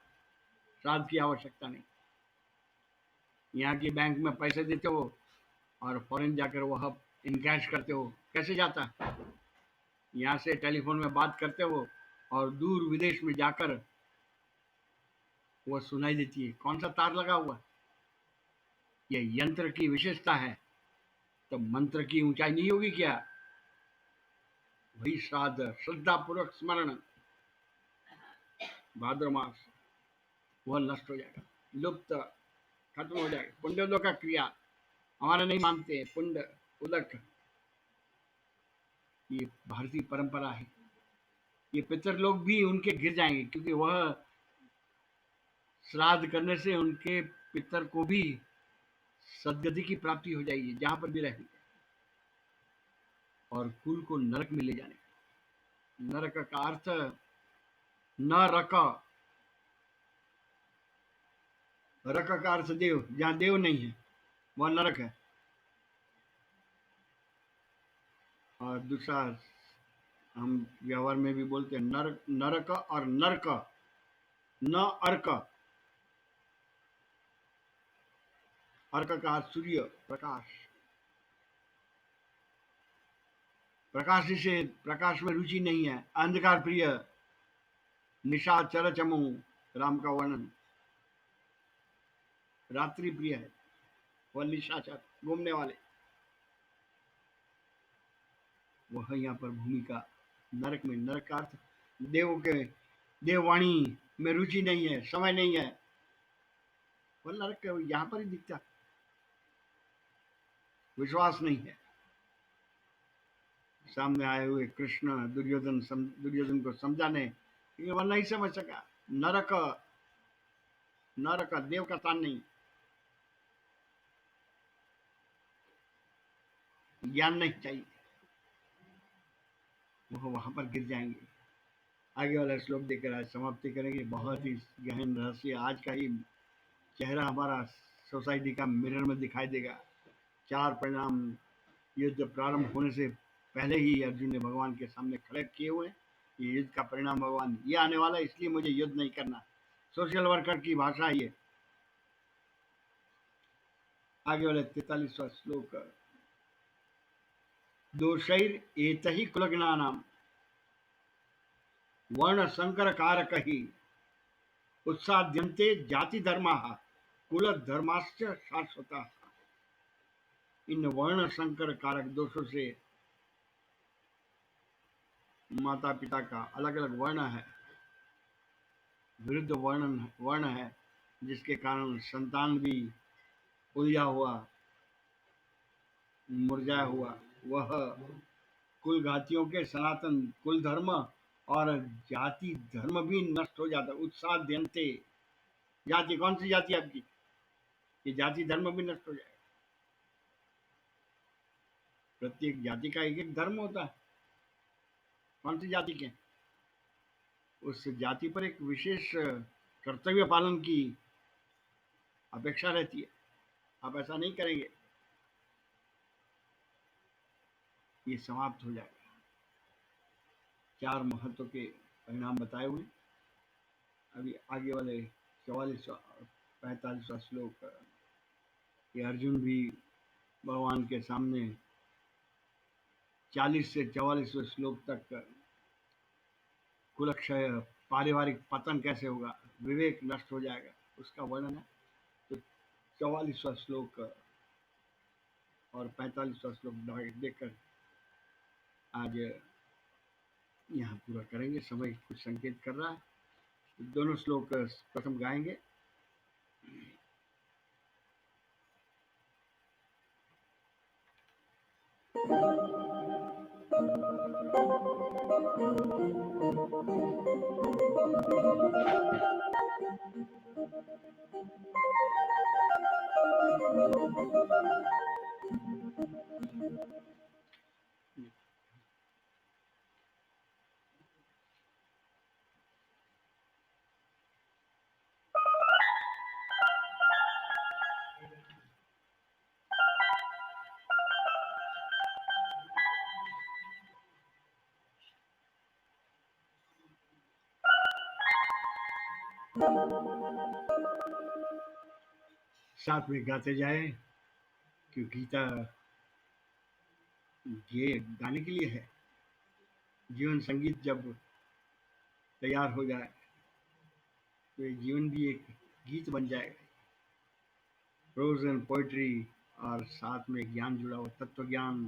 श्राद्ध की आवश्यकता नहीं। यहाँ की बैंक में पैसे देते हो और फॉरेन जाकर वह इनकैश करते हो, कैसे जाता है? यहाँ से टेलीफोन में बात करते हो और दूर विदेश में जाकर वो सुनाई देती है। कौन सा तार लगा हुआ? ये यंत्र की विशेषता है, तो मंत्र की ऊंचाई नहीं होगी क्या? वही श्राद्ध, श्रद्धा पूर्वक स्मरण, भाद्र मास, वह नष्ट हो जाएगा, लुप्त, खत्म हो जाएगा। पुण्योदक का क्रिया हमारे नहीं मानते, पुण्य उदक ये भारतीय परंपरा है। ये पितर लोग भी उनके गिर जाएंगे, क्योंकि वह श्राद्ध करने से उनके पितर को भी सदगति की प्राप्ति हो जाएगी जहां पर भी रहेंगे, और कुल को नरक में ले जाने। नरक का अर्थ न रक, रक का अर्थ देव, जहां देव नहीं है वह नरक है। और दूसरा हम व्यवहार में भी बोलते हैं नरक, नरक और नरक, न अर्क, अर्क का अर्थ सूर्य, प्रकाश, प्रकाश से प्रकाश में रुचि नहीं है, अंधकार प्रिय, निशा चर चमो, राम का वर्णन। रात्रि प्रिय है, वह निशाचर घूमने वाले, वह यहाँ पर भूमि का नरक में, नरक का अर्थ देव के, देववाणी में रुचि नहीं है, समय नहीं है, वह नरक यहाँ पर ही दिखता, विश्वास नहीं है। सामने आए हुए कृष्ण दुर्योधन को समझाने, लेकिन वह नहीं समझ सका। नरक, नरक देव का स्थान नहीं, ज्ञान नहीं चाहिए, वो वहां पर गिर जाएंगे। आगे वाला श्लोक देकर आज समाप्ति करेंगे। बहुत ही गहन रहस्य, आज का ही चेहरा हमारा सोसाइटी का मिरर में दिखाई देगा। 4 परिणाम युद्ध प्रारंभ होने से पहले ही अर्जुन ने भगवान के सामने खड़े किए हुए। ये युद्ध का परिणाम भगवान, ये आने वाला है, इसलिए मुझे युद्ध नहीं करना। सोशल वर्कर की भाषा ये। आगे वाले 43वां श्लोक, दोषैर एतहि कुलज्ञानाम वर्ण संकर कारक ही उत्साद्यन्ते जाति धर्माः कुल धर्माश्च शाश्वतः। इन वर्ण संकर कारक दोषों से माता पिता का अलग अलग वर्ण है, विरुद्ध वर्ण है, जिसके कारण संतान भी उलझा हुआ, मुरझाया हुआ, वह कुल घातियों के सनातन कुल धर्म और जाति धर्म भी नष्ट हो जाता। उत्साद्यन्ते, जाति कौन सी जाति आपकी, ये जाति धर्म भी नष्ट हो जाएगा। प्रत्येक जाति का एक एक धर्म होता है, कौन सी जाति के, उस जाति पर एक विशेष कर्तव्य पालन की अपेक्षा रहती है। आप ऐसा नहीं करेंगे, ये समाप्त हो जाएगा। 4 महत्व के परिणाम बताए हुए। अभी आगे वाले 44वां और 45वां श्लोक, कि अर्जुन भी भगवान के सामने 40 से 44वें श्लोक तक कुलक्षय, पारिवारिक पतन कैसे होगा, विवेक नष्ट हो जाएगा, उसका वर्णन है। तो 44वां श्लोक और 45वां श्लोक देखकर आज यहाँ पूरा करेंगे। समय कुछ संकेत कर रहा है। दोनों श्लोक प्रथम गाएंगे। साथ में गाते जाए, क्योंकि गीता ये गाने के लिए है। जीवन संगीत जब तैयार हो जाए तो ये जीवन भी एक गीत बन जाएगा। प्रोज एंड पोइट्री और साथ में ज्ञान जुड़ा हुआ, तत्व ज्ञान।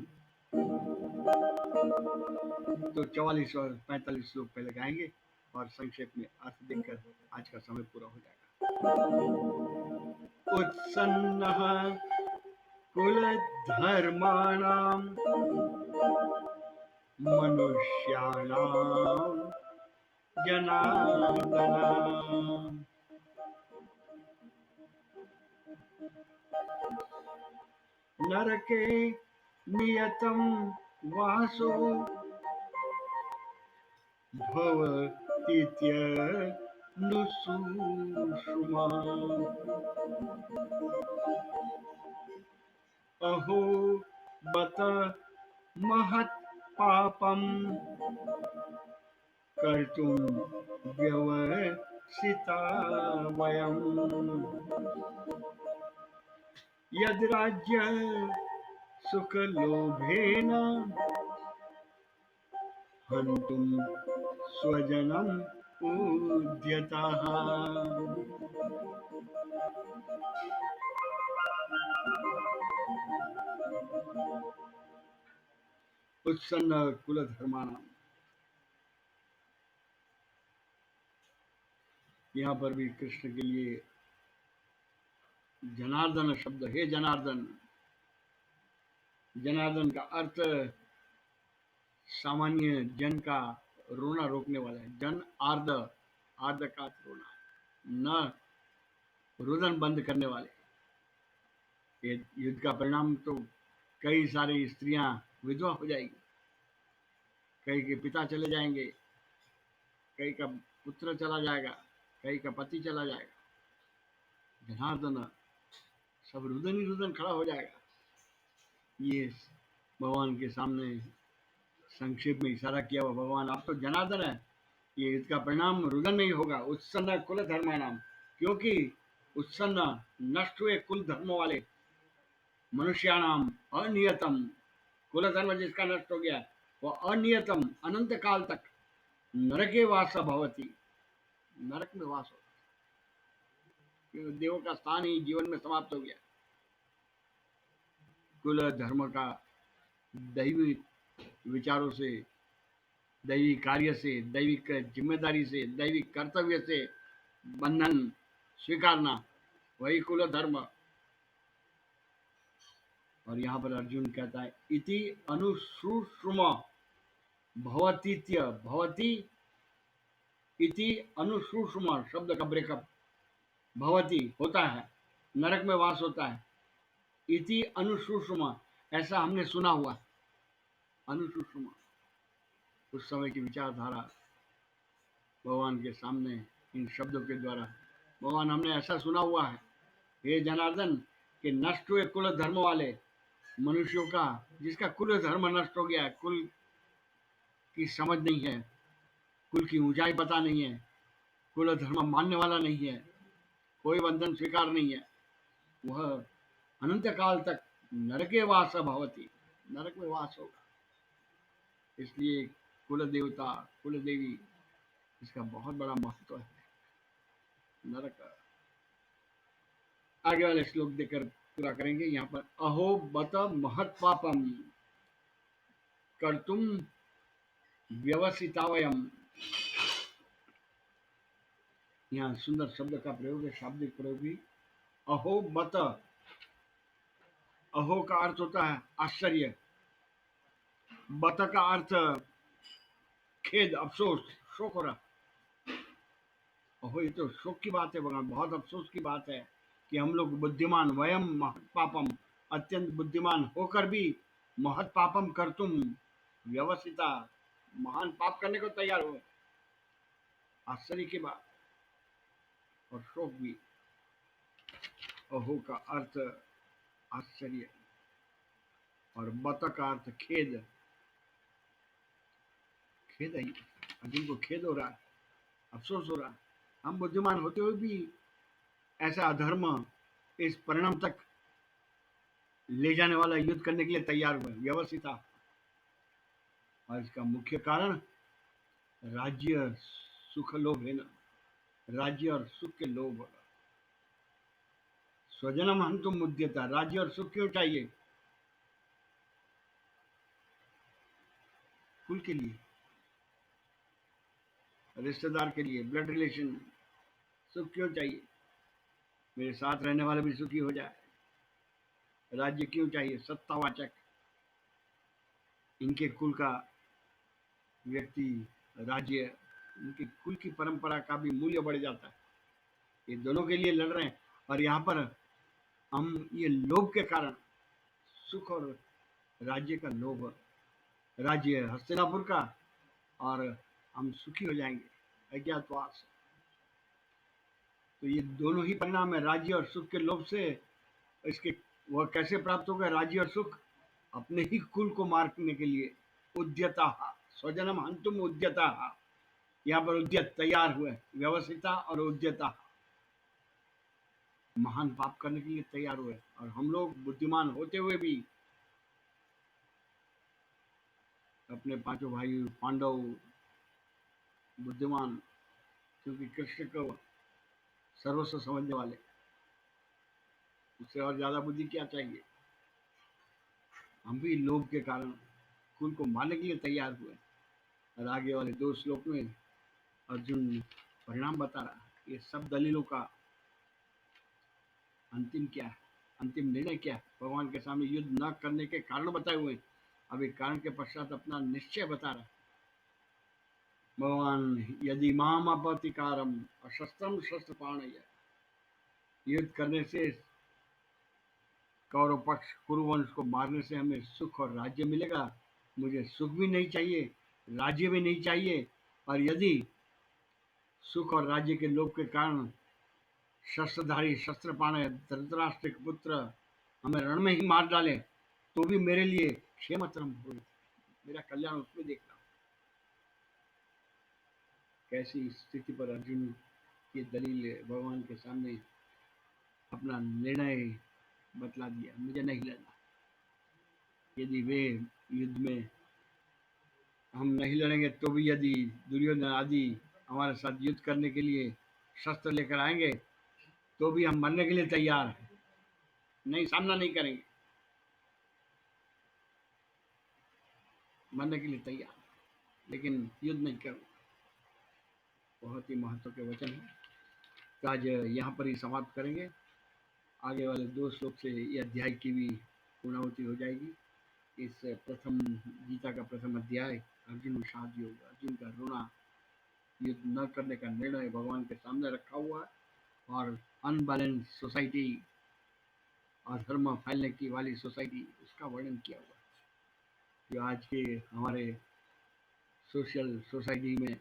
तो 44 और 45 श्लोक पहले गाएंगे और संक्षेप में अर्थ देकर आज का समय पूरा हो जाएगा। उत्सन्नः कुलधर्माणां मनुष्याणां जनार्दन, नरके नियतं वासो भवतीत्यनुशुश्रुमा। अहो बत महत् पापं कर्तुं व्यवसिता वयम्, यद्राज्य सुखलोभेन हन्तुं स्वजनम् उद्यतः। उत्सन्न कुल धर्माणाम। यहाँ पर भी कृष्ण के लिए जनार्दन शब्द, हे जनार्दन। जनार्दन का अर्थ सामान्य जन का रोना रोकने वाला है। जन आर्द, आर्द का अर्थ रोना, न रुदन बंद करने वाले। ये युद्ध का परिणाम तो कई सारी स्त्रियां विधवा हो जाएगी, कई के पिता चले जाएंगे, कई का पुत्र चला जाएगा, कई का पति चला जाएगा। जनार्दन, सब रुदन ही रुदन खड़ा हो जाएगा। ये भगवान के सामने संक्षेप में इशारा किया हुआ, भगवान आप तो जनार्दन है, ये इसका परिणाम रुदन में ही होगा। उत्सन्न कुल धर्म नाम, क्योंकि उत्सन्न नष्ट हुए कुल धर्म वाले मनुष्याणाम अनियतम, कुल धर्म जिसका नष्ट हो गया वो अनियतम अनंत काल तक नरके वास भवती, नरक में वास होता, क्योंकि देवों का स्थान ही जीवन में समाप्त हो गया। कुल धर्म का दैवी विचारों से, दैवी कार्य से, दैविक जिम्मेदारी से, दैविक कर्तव्य से बंधन स्वीकारना, वही कुल धर्म। और यहाँ पर अर्जुन कहता है इति अनुश्रुष्म भवतीत्य, भवती इति अनुश्रुष्म शब्द का ब्रेकअप, भवती होता है, नरक में वास होता है, इति अनुश्रुष्म ऐसा हमने सुना हुआ। अनुश्रुष्म उस समय की विचारधारा भगवान के सामने इन शब्दों के द्वारा, भगवान हमने ऐसा सुना हुआ है हे जनार्दन कि नष्ट हुए कुल धर्म वाले मनुष्यों का, जिसका कुल धर्म नष्ट हो गया है, कुल की समझ नहीं है, कुल की ऊंचाई पता नहीं है, कुल धर्म मानने वाला नहीं है, कोई बंधन स्वीकार नहीं है, वह अनंत काल तक नरके वास भवती, नरक में वास होगा। इसलिए कुल देवता, कुल देवी, इसका बहुत बड़ा महत्व है। नरक आगे वाले श्लोक देकर पूरा करेंगे। यहाँ पर अहो बत महत पापम कर्तुम व्यवसितावयम, यहाँ सुंदर शब्द का प्रयोग है, शाब्दिक प्रयोग भी। अहो बत, अहो का अर्थ होता है आश्चर्य, बत का अर्थ खेद, अफसोस, शोक हो रहा। अहो ये तो शोक की बात है भगवान, बहुत अफसोस की बात है कि हम लोग बुद्धिमान, वयम महत पापम, अत्यंत बुद्धिमान होकर भी महत पापम कर तुम व्यवस्थिता, महान पाप करने को तैयार हो। आश्चर्य की बात और शोक भी। अहो का अर्थ आश्चर्य और बत का अर्थ खेद, खेद है, अर्जुन को खेद हो रहा है, अफसोस हो रहा है, हम बुद्धिमान होते हुए भी ऐसा अधर्म इस परिणाम तक ले जाने वाला युद्ध करने के लिए तैयार हुए, व्यवस्थिता। और इसका मुख्य कारण राज्य सुख लोभ है ना, राज्य और सुख के लोभ। स्वजनम हंतुम मुद्यता, राज्य और सुख क्यों चाहिए? कुल के लिए, रिश्तेदार के लिए, ब्लड रिलेशन, सुख क्यों चाहिए? मेरे साथ रहने वाले भी सुखी हो जाए। राज्य क्यों चाहिए? सत्तावाचक, इनके कुल का व्यक्ति, राज्य, इनके कुल की परंपरा का भी मूल्य बढ़ जाता है। ये दोनों के लिए लड़ रहे हैं और यहाँ पर हम ये लोभ के कारण, सुख और राज्य का लोभ, राज्य हस्तिनापुर का और हम सुखी हो जाएंगे अज्ञातवास। तो ये दोनों ही परिणाम है राज्य और सुख के लोभ से। इसके वह कैसे प्राप्त होगा राज्य और सुख? अपने ही कुल को मारने के लिए उद्यता, स्वजनम हंतुम उद्यता, यहाँ पर उद्यत तैयार हुए, व्यवस्थिता और उद्यता, महान पाप करने के लिए तैयार हुए। और हम लोग बुद्धिमान होते हुए भी अपने पांचों भाई पांडव बुद्धिमान, क्योंकि कृष्ण को सर्वस्व समझने वाले, उससे और ज्यादा बुद्धि क्या चाहिए? हम भी लोभ के कारण खून को मारने के लिए तैयार हुए। और आगे वाले 2 श्लोक में अर्जुन परिणाम बता रहा है। ये सब दलीलों का अंतिम क्या है? अंतिम निर्णय क्या है? भगवान के सामने युद्ध न करने के कारण बताए हुए हैं। अब एक कारण के पश्चात अपना निश्चय बता रहा है। भगवान यदि माम अपतिकारम अशस्त्रम शस्त्रपाणय, युद्ध करने से कौरव पक्ष कुरुवंश को मारने से हमें सुख और राज्य मिलेगा। मुझे सुख भी नहीं चाहिए, राज्य भी नहीं चाहिए। और यदि सुख और राज्य के लोभ के कारण शस्त्रधारी शस्त्रपाण धृतराष्ट्र के पुत्र हमें रण में ही मार डाले तो भी मेरे लिए क्षेमतरम हो, मेरा कल्याण उसमें देख रहा हूं। कैसी स्थिति पर अर्जुन की दलील भगवान के सामने अपना निर्णय बतला दिया, मुझे नहीं लड़ना। यदि वे युद्ध में हम नहीं लड़ेंगे तो भी यदि दुर्योधन आदि हमारे साथ युद्ध करने के लिए शस्त्र लेकर आएंगे तो भी हम मरने के लिए तैयार हैं, नहीं, सामना नहीं करेंगे, मरने के लिए तैयार, लेकिन युद्ध नहीं करूंगा। बहुत ही महत्व के वचन है। तो आज यहाँ पर ही समाप्त करेंगे। आगे वाले 2 श्लोक से ये अध्याय की भी पूर्णाहुति हो जाएगी। इस प्रथम गीता का प्रथम अध्याय अर्जुन विषाद योग, अर्जुन का रोना, युद्ध न करने का निर्णय भगवान के सामने रखा हुआ है और अनबैलेंस सोसाइटी और धर्म फैलने की वाली सोसाइटी, उसका वर्णन किया हुआ है। जो आज के हमारे सोशल सोसाइटी में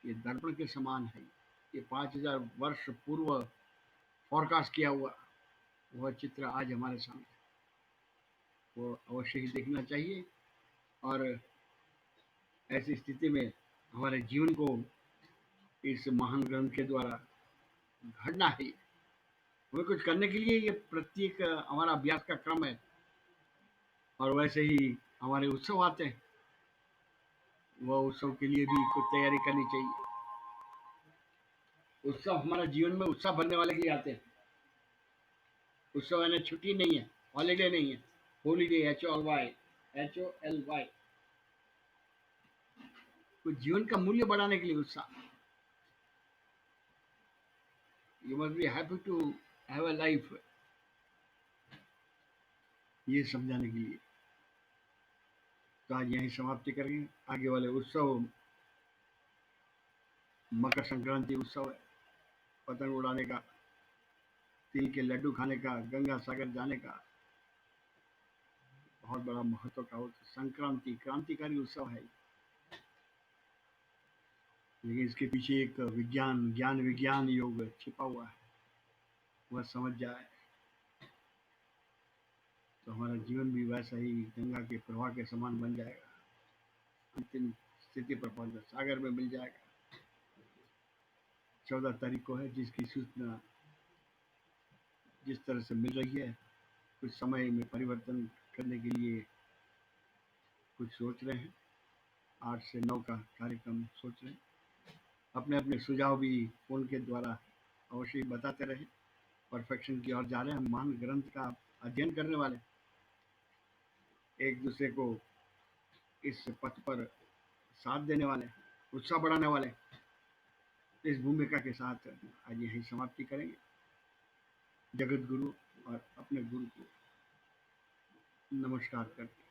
ये दर्पण के समान है। ये 5000 वर्ष पूर्व फोरकास्ट किया हुआ वह चित्र आज हमारे सामने है। वो अवश्य ही देखना चाहिए। और ऐसी स्थिति में हमारे जीवन को इस महान ग्रंथ के द्वारा घड़ना है। हमें कुछ करने के लिए ये प्रत्येक हमारा अभ्यास का क्रम है। और वैसे ही हमारे उत्सव आते हैं, वह उत्सव के लिए भी कुछ तैयारी करनी चाहिए। उत्सव हमारा जीवन में उत्साह भरने वाले के लिए आते हैं। उत्सव यानी छुट्टी नहीं है, हॉलीडे नहीं है। होलीडे, HOLY, कुछ जीवन का मूल्य बढ़ाने के लिए उत्साह। You must be happy to have a life, ये समझाने के लिए। तो आज यही समाप्ति करेंगे। आगे वाले उत्सव मकर संक्रांति उत्सव है, पतंग उड़ाने का, तिल के लड्डू खाने का, गंगा सागर जाने का बहुत बड़ा महत्व का संक्रांति क्रांतिकारी उत्सव है। लेकिन इसके पीछे एक विज्ञान, ज्ञान विज्ञान योग छिपा हुआ है। वह समझ जाए तो हमारा जीवन भी वैसा ही गंगा के प्रवाह के समान बन जाएगा। अंतिम स्थिति पर पहुंच सागर में मिल जाएगा। 14 तारीख को है, जिसकी सूचना जिस तरह से मिल रही है, कुछ समय में परिवर्तन करने के लिए कुछ सोच रहे हैं। 8 से 9 का कार्यक्रम सोच रहे हैं। अपने अपने सुझाव भी फोन के द्वारा अवश्य बताते रहे। परफेक्शन की ओर जा रहे हैं। हम महान ग्रंथ का अध्ययन करने वाले, एक दूसरे को इस पथ पर साथ देने वाले, उत्साह बढ़ाने वाले, इस भूमिका के साथ आज यही समाप्ति करेंगे। जगत गुरु और अपने गुरु को नमस्कार करते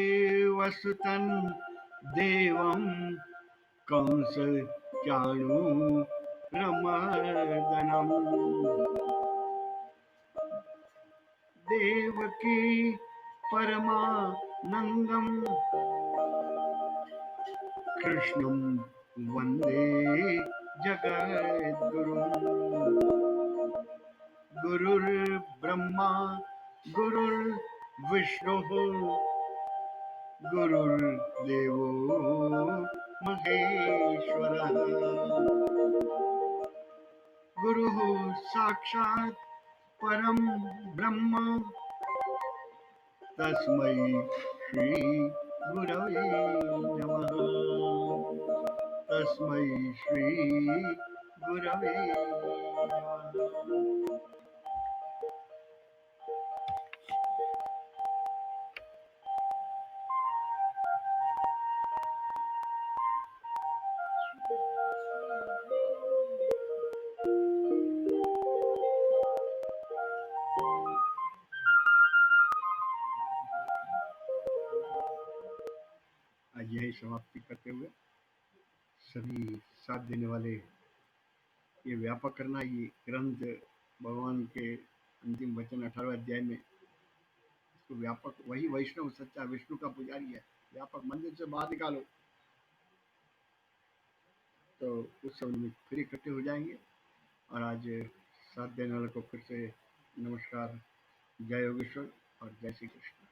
वसुदेवसुतं देवं कंस चाणूरमर्दनम् देवकी परमानन्दं कृष्णं वन्दे जगद्गुरुम्। गुरुर्ब्रह्मा गुरुर्विष्णुः गुरुर्देवो महेश्वरः गुरुः साक्षात् परं ब्रह्म तस्मै श्री गुरवे नमः तस्मै श्री गुरवे नमः। आज यही समाप्ति करते हुए सभी साथ देने वाले ये व्यापक करना, ये ग्रंथ भगवान के अंतिम वचन 18वें अध्याय में इसको व्यापक, वही वैष्णव सच्चा विष्णु का पुजारी है, व्यापक मंदिर से बाहर निकालो तो उस समय में फिर इकट्ठे हो जाएंगे। और आज साथ देने वाले को फिर से नमस्कार, जय योगेश्वर और जय श्री कृष्ण।